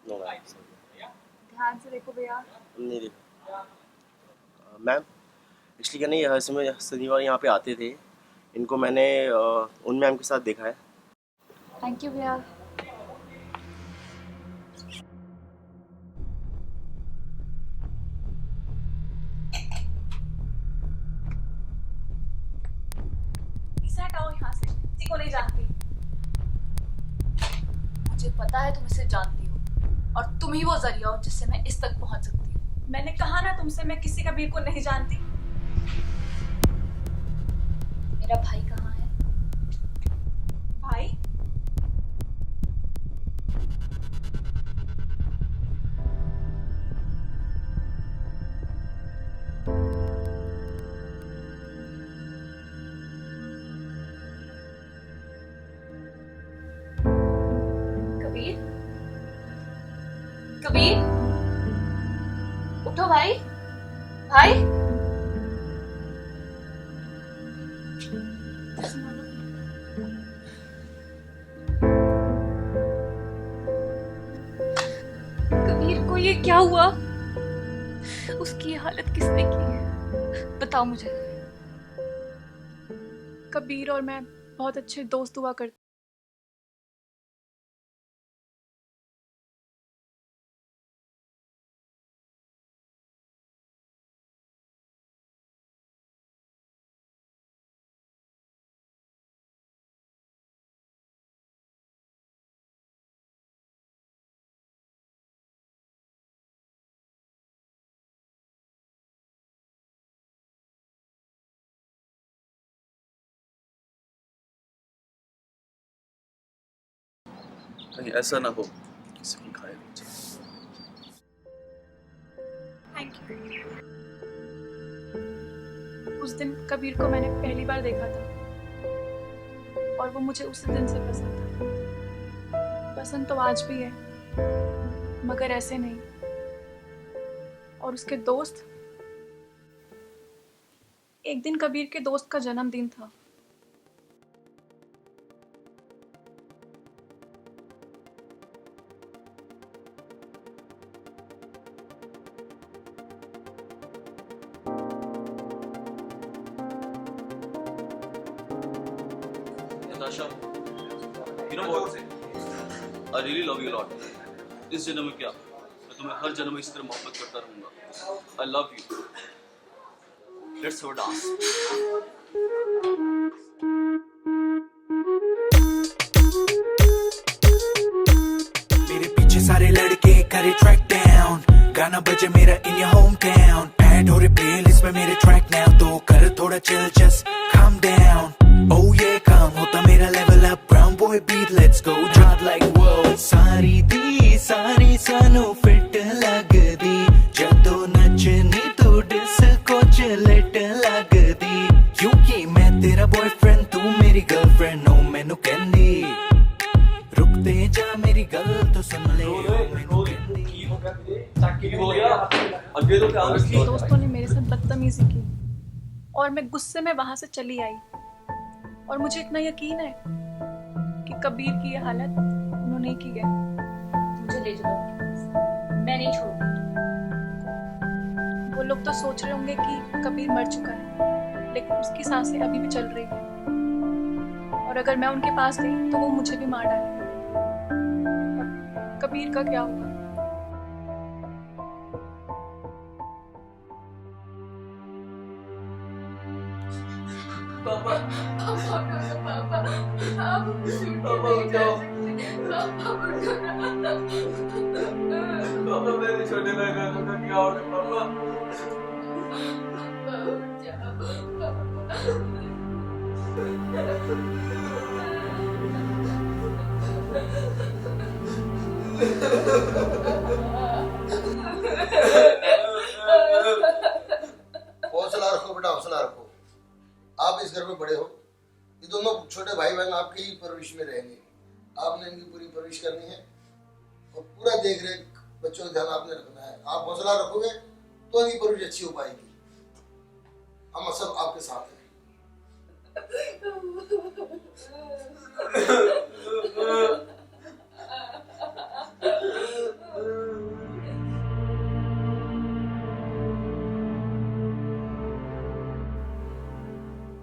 No ma'am. ध्यान से देखो भैया। नहीं देखा मैम। एक्चुअली क्या नहीं, हर समय शनिवार यहाँ पे आते थे। इनको मैंने उन मैम के साथ देखा है। थैंक यू भैया। इसे हटाओ यहाँ से, किसी को नहीं जानती। मुझे पता है तुम इसे जानती हो और तुम ही वो जरिया हो जिससे मैं इस तक पहुंच सकती हूँ। मैंने कहा ना तुमसे, मैं किसी कबीर को नहीं जानती। मेरा भाई कहाँ है? भाई? कबीर, कबीर, उठो भाई, भाई। कबीर को ये क्या हुआ? उसकी ये हालत किसने की? बताओ मुझे। कबीर और मैं बहुत अच्छे दोस्त हुआ करते। कहीं ऐसा ना हो किसी की घायल हो जाए। Thank you. उस दिन कबीर को मैंने पहली बार देखा था और वो मुझे उसी दिन से पसंद था। पसंद तो आज भी है, मगर ऐसे नहीं। और उसके दोस्त, एक दिन कबीर के दोस्त का जन्मदिन था। Natasha, you know what? I really love you a lot. इस जन्म में क्या, मैं तुम्हें हर जन्म में इसी तरह मोहब्बत करता रहूंगा। I love you. Let's have a dance. मेरे पीछे सारे लड़के करे ट्रैक डाउन, गाना बजे मेरा in your home town. Add हो रही प्लेलिस्ट में मेरे ट्रैक नाउ, तो कर थोड़ा chill, just calm down. Oh yeah, काम होता मेरा level up, brown boy beat, let's go drive like whoa. सारी दी सारी सानू फिट लगदी, जदों नचनी तू डिस्को च लिट लगदी। क्योंकि मैं तेरा बॉयफ्रेंड, तू मेरी गर्लफ्रेंड, नो मैनू कहंदी रुकते जा मेरी गल तो सुन ले। उसके दोस्तों ने मेरे साथ बदतमीजी की और मैं गुस्से में वहां से चली आई। और मुझे इतना यकीन है कि कबीर की ये हालत उन्होंने ही की है। मुझे ले जाओ, मैं नहीं छोड़ूंगी। वो लोग तो सोच रहे होंगे कि कबीर मर चुका है, लेकिन उसकी सांसें अभी भी चल रही हैं। और अगर मैं उनके पास गई तो वो मुझे भी मार डालेंगे। कबीर का क्या हुआ? पापा, पापा मेरे छोटे भाई बहनों का क्या हो गया पापा? हौसला रखो बेटा, हौसला रखो। आप इस घर में बड़े हो, ये दोनों छोटे भाई बहन आपकी ही परवरिश में रहेंगे। आपने इनकी पूरी परवरिश करनी है और पूरा देख रेख बच्चों का ध्यान आपने रखना है। आप हौसला रखोगे तो इनकी परवरिश अच्छी हो पाएगी। हम सब आपके साथ हैं।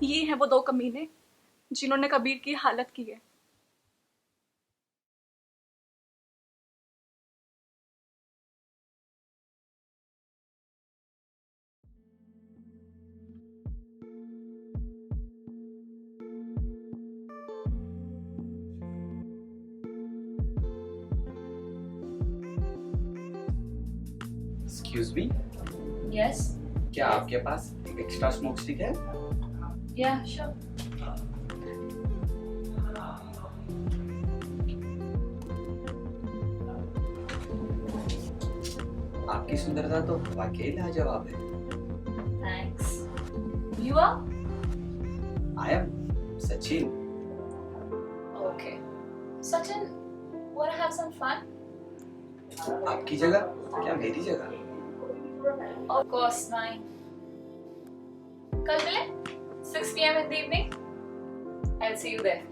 ये हैं वो दो कमीने जिन्होंने कबीर की हालत की है। एक्सक्यूज मी, यस, क्या आपके पास एक एक्स्ट्रा स्मोक स्टिक है? या श्योर। आपकी सुंदरता तो वाकई लाजवाब है। Thanks. You are? I am Sachin. Okay. Sachin, wanna have some fun? आपकी जगह क्या मेरी जगह? Of course, mine. कल मिले 6 p.m. in the evening. I'll see you there.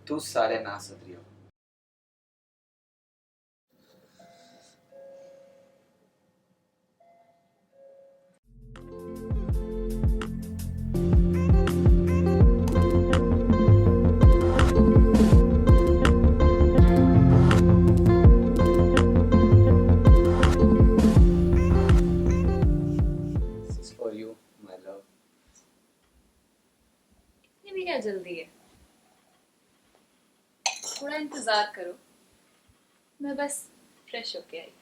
तू सारे ना सदरियो। This is for you, my love. इतनी भी क्या जल्दी है? थोड़ा इंतजार करो, मैं बस फ्रेश होके आई।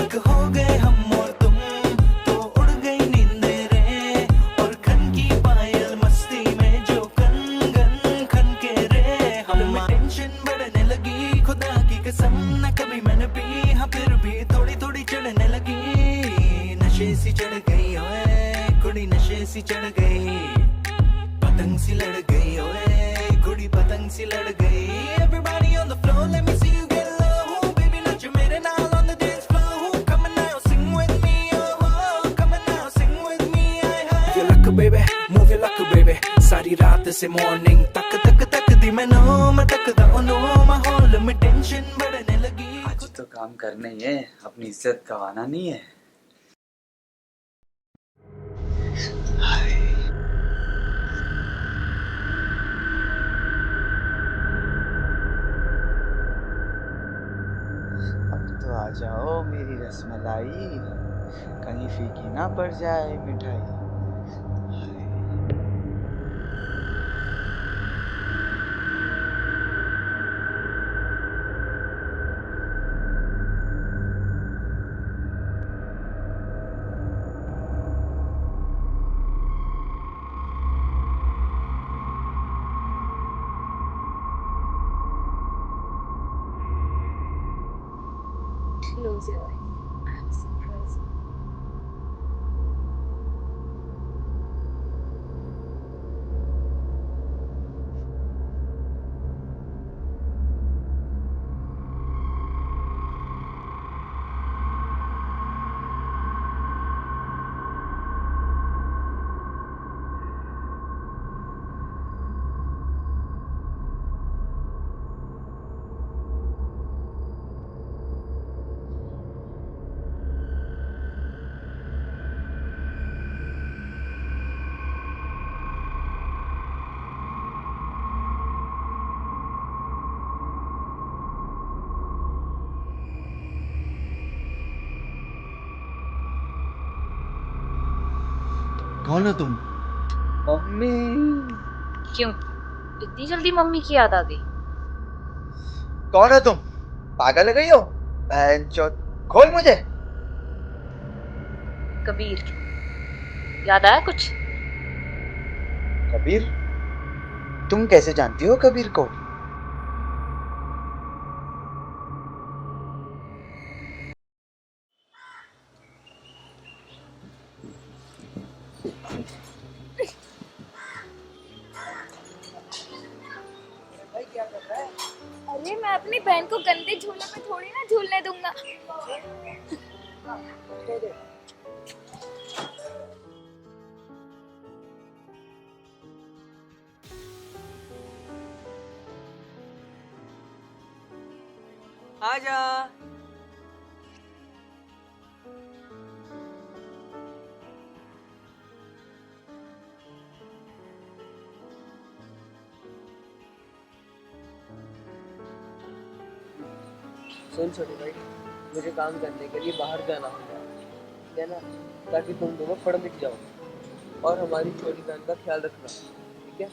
एक हो गए हम और तुम, तो उड़ गई नींदें रे, और खन की पायल मस्ती में जो कन गन खन के रे। हम में टेंशन बढ़ने लगी, खुदा की कसम न कभी मैंने पी, हाँ फिर भी थोड़ी थोड़ी चढ़ने लगी। नशे सी चढ़ गई ओए कुड़ी, नशे सी चढ़ गई, पतंग सी लड़ गई ओए कुड़ी, पतंग सी लड़ गई। Everybody on the floor, let me see you get low, baby नाचो मेरे नाल on the dance floor, come on now sing with me, oh come on now sing with me, move your luck baby, move your luck baby, सारी रात से morning तक तक तक दी मैं तकदा ओनो, माहौल में टेंशन बढ़ने लगी। आज तो काम करना ही है, अपनी इज्जत गंवाना नहीं है। अब तो आ जाओ मेरी रसमलाई, कहीं फीकी ना पड़ जाए मिठाई। Close your eyes. I'm surprised. कौन हो तुम? मम्मी। क्यों इतनी जल्दी मम्मी की याद आ गई? कौन हो तुम? पागल हो गई हो? बहनचोद, खोल मुझे। कबीर, याद आया कुछ? कबीर? तुम कैसे जानती हो कबीर को? अरे मैं अपनी बहन को गंदे झूले पे थोड़ी ना झूलने दूंगा। आजा। सुन छोटे भाई, मुझे काम करने के लिए बाहर जाना होगा, ठीक है ना, ताकि तुम दोनों पढ़ लिख जाओ और हमारी छोटी बहन का ख्याल रखना, ठीक है?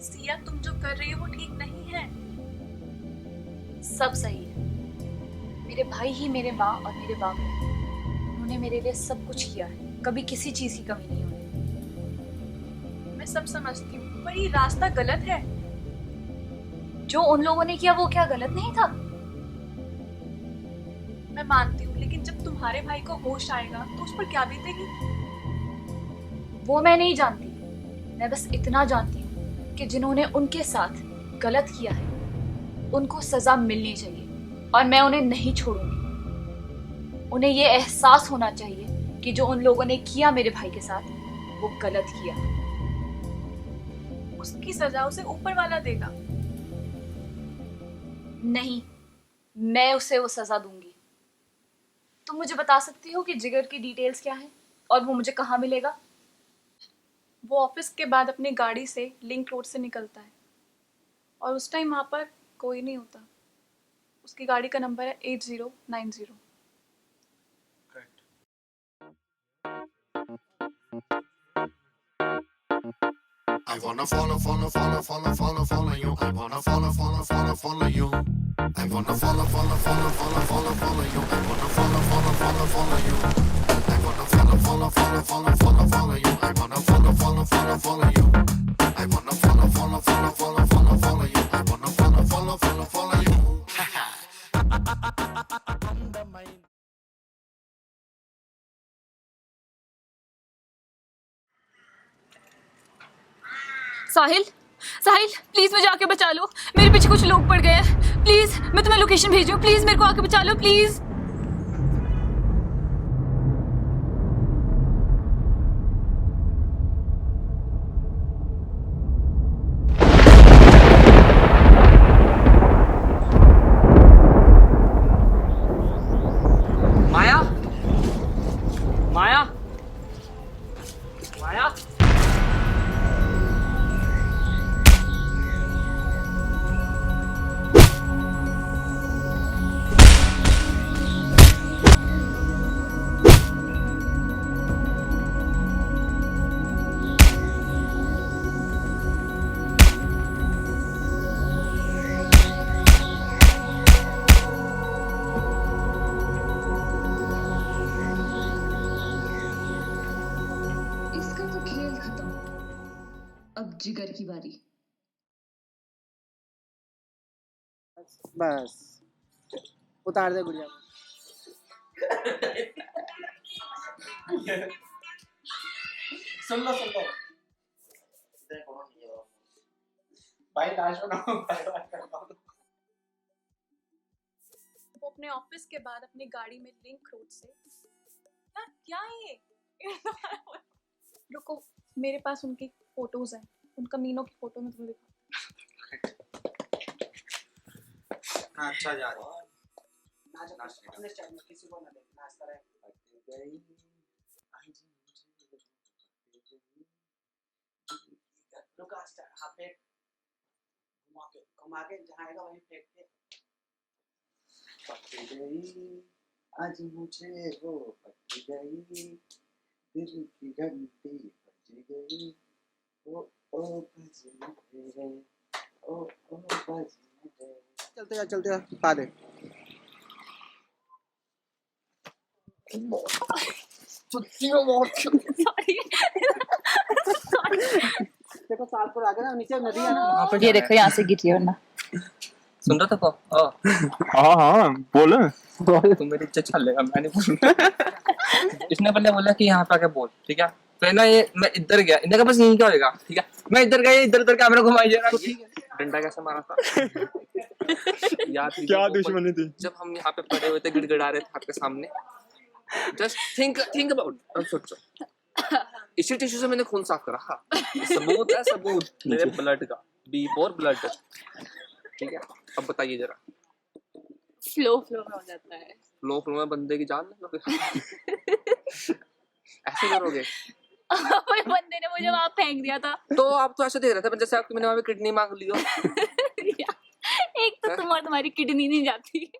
सिया, तुम जो कर रही हो वो ठीक नहीं है। सब सही है। मेरे भाई ही मेरे माँ और मेरे बाप हैं। उन्होंने मेरे लिए सब कुछ किया है, कभी किसी चीज की कमी नहीं हुई। मैं सब समझती हूँ, पर ये रास्ता गलत है। जो उन लोगों ने किया वो क्या गलत नहीं था? मैं मानती हूँ, लेकिन जब तुम्हारे भाई को होश आएगा तो उस पर क्या बीतेगी? वो मैं नहीं जानती। मैं बस इतना जानती हूँ कि जिन्होंने उनके साथ गलत किया है उनको सजा मिलनी चाहिए और मैं उन्हें नहीं छोड़ूंगी। उन्हें ये एहसास होना चाहिए कि जो उन लोगों ने किया मेरे भाई के साथ वो गलत किया। उसकी सजा उसे ऊपर वाला देगा। नहीं, मैं उसे वो सजा दूंगी। तुम मुझे बता सकती हो कि जिगर की डिटेल्स क्या है और वो मुझे कहाँ मिलेगा? वो ऑफिस के बाद अपनी गाड़ी से लिंक रोड से निकलता है और उस टाइम वहाँ पर कोई नहीं होता। उसकी गाड़ी का नंबर है 8090। I wanna follow you. I wanna follow you. I wanna follow you. I wanna follow you. I wanna follow you. I wanna follow you. I wanna follow you. I wanna follow you. Sahil, Sahil please मुझे आके बचा लो। मेरे पीछे कुछ लोग पड़ गए हैं। प्लीज, मैं तुम्हें लोकेशन भेज रही हूँ। प्लीज मेरे को आके बचा लो, प्लीज। माया, माया, माया। इसका तो खेल खत्म। अब जिगर की बारी। बस उतार दे गुड़िया को। सुन लो भाई, लाश बनाओ। वो अपने ऑफिस के बाद अपनी गाड़ी में लिंक रोड से यार क्या है ये? रुको, मेरे पास उनकी फोटोज हैं। उन कमीनों की फोटो में तुम्हें दिखा। अच्छा जा रहा है। अपने स्टाइल में किसी को ना दे, नाचता रहे। रुका, हाथ पे घुमा के जहाँ आएगा वहीं फेंक के। पक गई आज मुझे वो, पक गई दिल की घंटी बज गई। ओ बजने दे, ओ बजने दे। चलते जा पा दे। देखो साथ पर आ गया ना, नीचे नदी है ना। ये देखो यहाँ से गिरी है वरना। सुन रहा था? हाँ बोलो। तुम मेरी इज्जत छल लेगा, मैं नहीं बोलूंगा। इसने पहले बोला कि यहाँ पे आके बोल, ठीक है। फिर ना ये मैं इधर गया, इनका बस यही क्या होएगा, ठीक है। मैं इधर गया, इधर उधर कैमरा घुमाई जा रहा, ठीक है। डंडा कैसे मारा था याद नहीं, क्या वो दुश्मनी थी? जब हम यहाँ पे पड़े हुए थे, गिड़गिड़ा रहे थे आपके सामने। जस्ट थिंक अबाउट, अब सोचो, इसी टिश्यू से मैंने खून साफ करा। हाँ, सबूत है, सबूत मेरे ब्लड का, बी फॉर ब्लड, ठीक है। अब बताइए जरा, फ्लो में हो जाता है। फ्लो में बंदे की जान ऐसे करोगे? वो बंदे ने मुझे वहां फेंक दिया था। तो आप तो ऐसे देख रहे थे जैसे आपकी मैंने वहां पे किडनी मांग ली हो। एक तो तुम्हारी किडनी नहीं जाती।